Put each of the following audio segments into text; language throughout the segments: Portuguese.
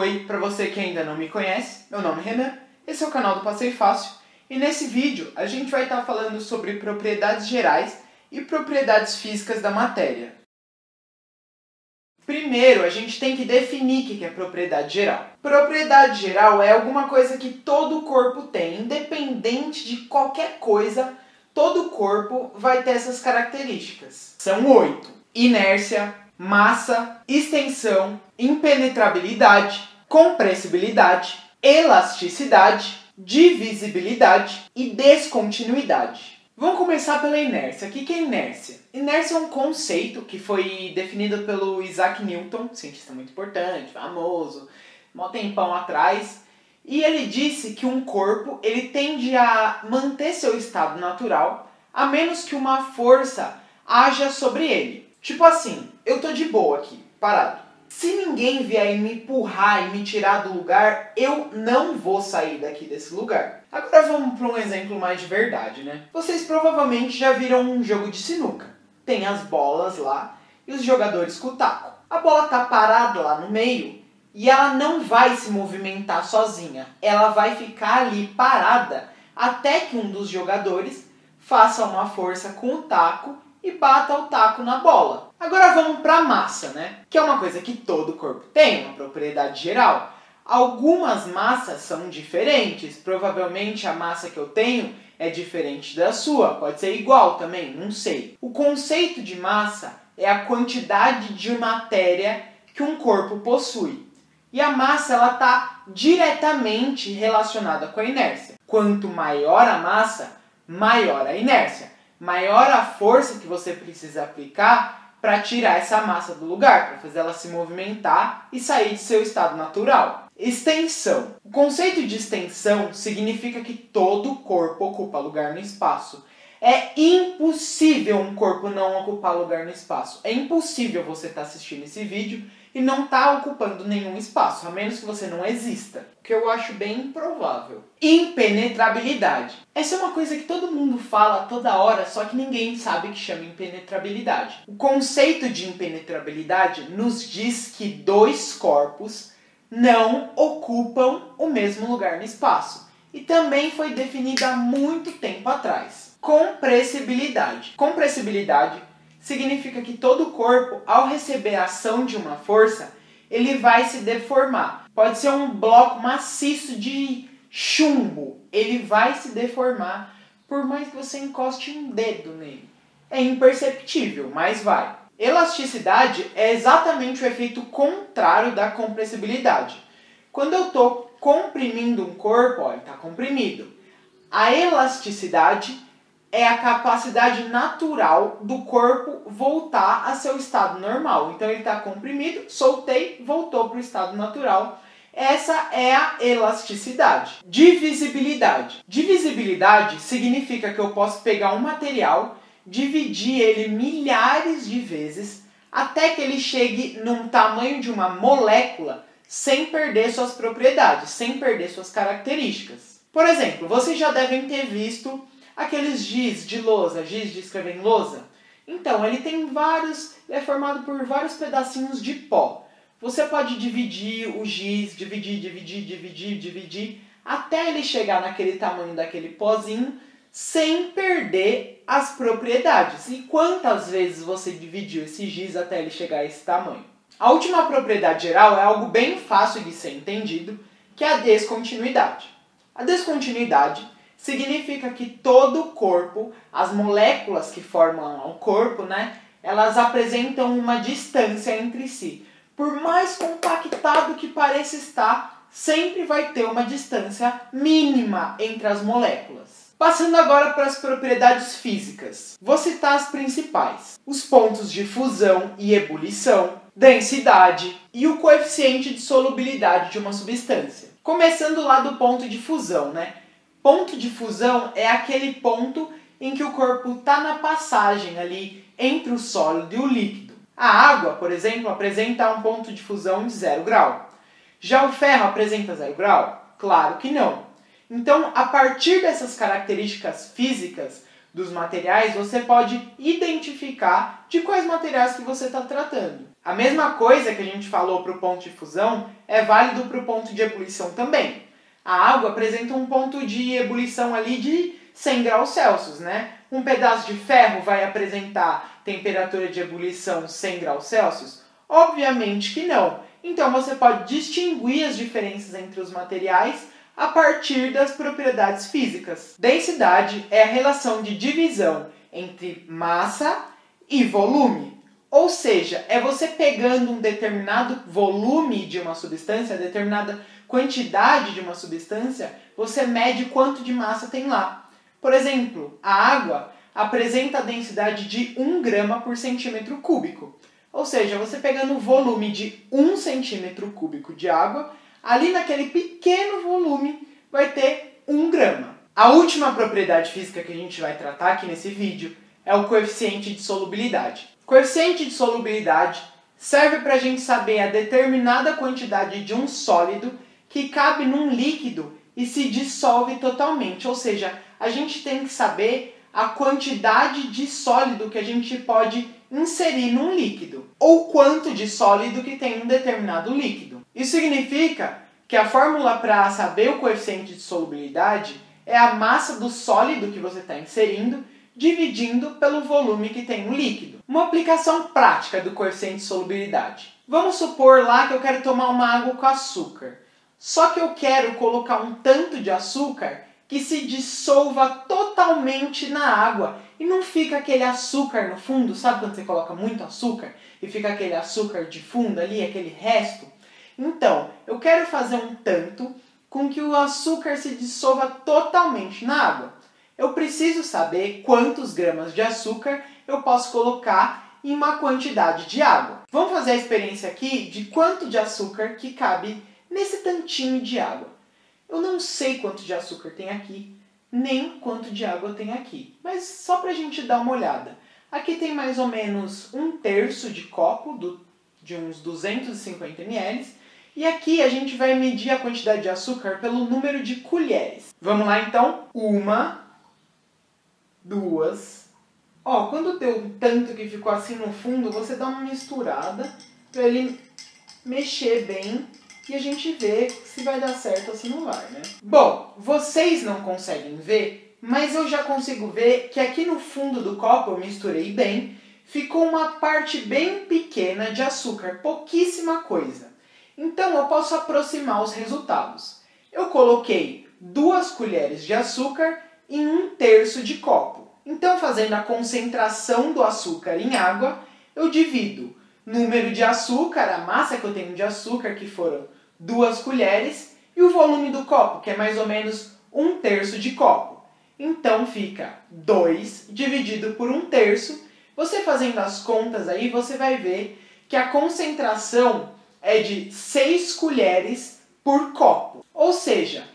Oi, para você que ainda não me conhece, meu nome é Renan, esse é o canal do Passeio Fácil e nesse vídeo a gente vai estar falando sobre propriedades gerais e propriedades físicas da matéria. Primeiro, a gente tem que definir o que é propriedade geral. Propriedade geral é alguma coisa que todo corpo tem, independente de qualquer coisa, todo corpo vai ter essas características. São 8. Inércia, massa, extensão, impenetrabilidade, compressibilidade, elasticidade, divisibilidade e descontinuidade. Vamos começar pela inércia. O que é inércia? Inércia é um conceito que foi definido pelo Isaac Newton, cientista muito importante, famoso, um tempão atrás, e ele disse que um corpo ele tende a manter seu estado natural a menos que uma força haja sobre ele. Tipo assim, eu tô de boa aqui, parado. Se ninguém vier me empurrar e me tirar do lugar, eu não vou sair daqui desse lugar. Agora vamos para um exemplo mais de verdade, né? Vocês provavelmente já viram um jogo de sinuca. Tem as bolas lá e os jogadores com o taco. A bola tá parada lá no meio e ela não vai se movimentar sozinha. Ela vai ficar ali parada até que um dos jogadores faça uma força com o taco e bata o taco na bola. Agora vamos para a massa, né? Que é uma coisa que todo corpo tem, uma propriedade geral. Algumas massas são diferentes. Provavelmente a massa que eu tenho é diferente da sua. Pode ser igual também, não sei. O conceito de massa é a quantidade de matéria que um corpo possui. E a massa ela está diretamente relacionada com a inércia. Quanto maior a massa, maior a inércia. Maior a força que você precisa aplicar para tirar essa massa do lugar, para fazer ela se movimentar e sair de seu estado natural. Extensão. O conceito de extensão significa que todo corpo ocupa lugar no espaço. É impossível um corpo não ocupar lugar no espaço. É impossível você estar assistindo esse vídeo e não estar ocupando nenhum espaço, a menos que você não exista. O que eu acho bem improvável. Impenetrabilidade. Essa é uma coisa que todo mundo fala toda hora, só que ninguém sabe que chama impenetrabilidade. O conceito de impenetrabilidade nos diz que dois corpos não ocupam o mesmo lugar no espaço. E também foi definida há muito tempo atrás. Compressibilidade. Compressibilidade significa que todo corpo, ao receber a ação de uma força, ele vai se deformar. Pode ser um bloco maciço de chumbo. Ele vai se deformar por mais que você encoste um dedo nele. É imperceptível, mas vai. Elasticidade é exatamente o efeito contrário da compressibilidade. Quando eu estou comprimindo um corpo, ó, ele está comprimido. A elasticidade é a capacidade natural do corpo voltar a seu estado normal. Então ele está comprimido, soltei, voltou para o estado natural. Essa é a elasticidade. Divisibilidade. Divisibilidade significa que eu posso pegar um material, dividir ele milhares de vezes, até que ele chegue num tamanho de uma molécula, sem perder suas propriedades, sem perder suas características. Por exemplo, vocês já devem ter visto aqueles giz de lousa, giz de escrever em lousa. Então, ele é formado por vários pedacinhos de pó. Você pode dividir o giz, dividir, até ele chegar naquele tamanho daquele pozinho, sem perder as propriedades. E quantas vezes você dividiu esse giz até ele chegar a esse tamanho? A última propriedade geral é algo bem fácil de ser entendido, que é a descontinuidade. A descontinuidade significa que todo o corpo, as moléculas que formam o corpo, né, elas apresentam uma distância entre si. Por mais compactado que pareça estar, sempre vai ter uma distância mínima entre as moléculas. Passando agora para as propriedades físicas. Vou citar as principais. Os pontos de fusão e ebulição, densidade e o coeficiente de solubilidade de uma substância. Começando lá do ponto de fusão, né? Ponto de fusão é aquele ponto em que o corpo está na passagem ali entre o sólido e o líquido. A água, por exemplo, apresenta um ponto de fusão de 0 grau. Já o ferro apresenta 0 grau? Claro que não. Então, a partir dessas características físicas dos materiais, você pode identificar de quais materiais que você está tratando. A mesma coisa que a gente falou para o ponto de fusão é válido para o ponto de ebulição também. A água apresenta um ponto de ebulição ali de 100 graus Celsius, né? Um pedaço de ferro vai apresentar temperatura de ebulição 100 graus Celsius? Obviamente que não. Então você pode distinguir as diferenças entre os materiais a partir das propriedades físicas. Densidade é a relação de divisão entre massa e volume. Ou seja, é você pegando um determinado volume de uma substância, determinada quantidade de uma substância, você mede quanto de massa tem lá. Por exemplo, a água apresenta a densidade de 1 grama por centímetro cúbico. Ou seja, você pegando o volume de 1 centímetro cúbico de água, ali naquele pequeno volume vai ter 1 grama. A última propriedade física que a gente vai tratar aqui nesse vídeo é o coeficiente de solubilidade. O coeficiente de solubilidade serve para a gente saber a determinada quantidade de um sólido que cabe num líquido e se dissolve totalmente. Ou seja, a gente tem que saber a quantidade de sólido que a gente pode inserir num líquido, ou quanto de sólido que tem um determinado líquido. Isso significa que a fórmula para saber o coeficiente de solubilidade é a massa do sólido que você está inserindo dividindo pelo volume que tem no líquido. Uma aplicação prática do coeficiente de solubilidade. Vamos supor lá que eu quero tomar uma água com açúcar. Só que eu quero colocar um tanto de açúcar que se dissolva totalmente na água e não fica aquele açúcar no fundo. Sabe quando você coloca muito açúcar e fica aquele açúcar de fundo ali, aquele resto? Então, eu quero fazer um tanto com que o açúcar se dissolva totalmente na água. Eu preciso saber quantos gramas de açúcar eu posso colocar em uma quantidade de água. Vamos fazer a experiência aqui de quanto de açúcar que cabe nesse tantinho de água. Eu não sei quanto de açúcar tem aqui, nem quanto de água tem aqui. Mas só para a gente dar uma olhada. Aqui tem mais ou menos 1/3 de copo, de uns 250 ml. E aqui a gente vai medir a quantidade de açúcar pelo número de colheres. Vamos lá então? 1, 2... Ó, quando deu um tanto que ficou assim no fundo, você dá uma misturada para ele mexer bem e a gente vê se vai dar certo ou se não vai, né? Bom, vocês não conseguem ver, mas eu já consigo ver que aqui no fundo do copo eu misturei bem, ficou uma parte bem pequena de açúcar, pouquíssima coisa. Então eu posso aproximar os resultados. Eu coloquei 2 colheres de açúcar em 1/3 de copo. Então, fazendo a concentração do açúcar em água, eu divido número de açúcar, a massa que eu tenho de açúcar, que foram 2 colheres, e o volume do copo, que é mais ou menos 1/3 de copo. Então, fica 2 dividido por 1/3. Você fazendo as contas aí, você vai ver que a concentração é de 6 colheres por copo. Ou seja,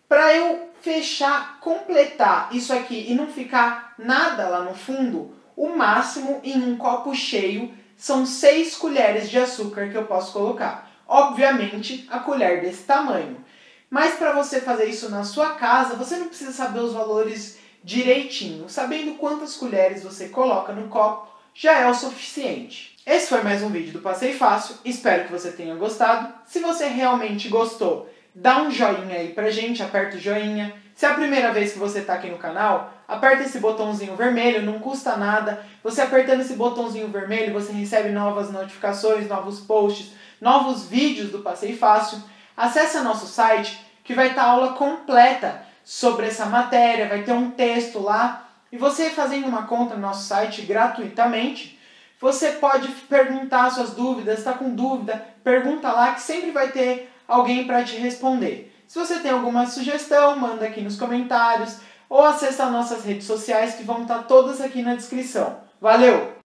para eu fechar, completar isso aqui e não ficar nada lá no fundo, o máximo em um copo cheio são 6 colheres de açúcar que eu posso colocar. Obviamente, a colher desse tamanho. Mas para você fazer isso na sua casa, você não precisa saber os valores direitinho. Sabendo quantas colheres você coloca no copo, já é o suficiente. Esse foi mais um vídeo do Passei Fácil. Espero que você tenha gostado. Se você realmente gostou, dá um joinha aí pra gente, aperta o joinha. Se é a primeira vez que você está aqui no canal, aperta esse botãozinho vermelho, não custa nada. Você apertando esse botãozinho vermelho, você recebe novas notificações, novos posts, novos vídeos do Passei Fácil. Acesse nosso site que vai estar a aula completa sobre essa matéria, vai ter um texto lá. E você fazendo uma conta no nosso site gratuitamente, você pode perguntar suas dúvidas, está com dúvida, pergunta lá que sempre vai ter alguém para te responder. Se você tem alguma sugestão, manda aqui nos comentários ou acessa nossas redes sociais que vão estar todas aqui na descrição. Valeu!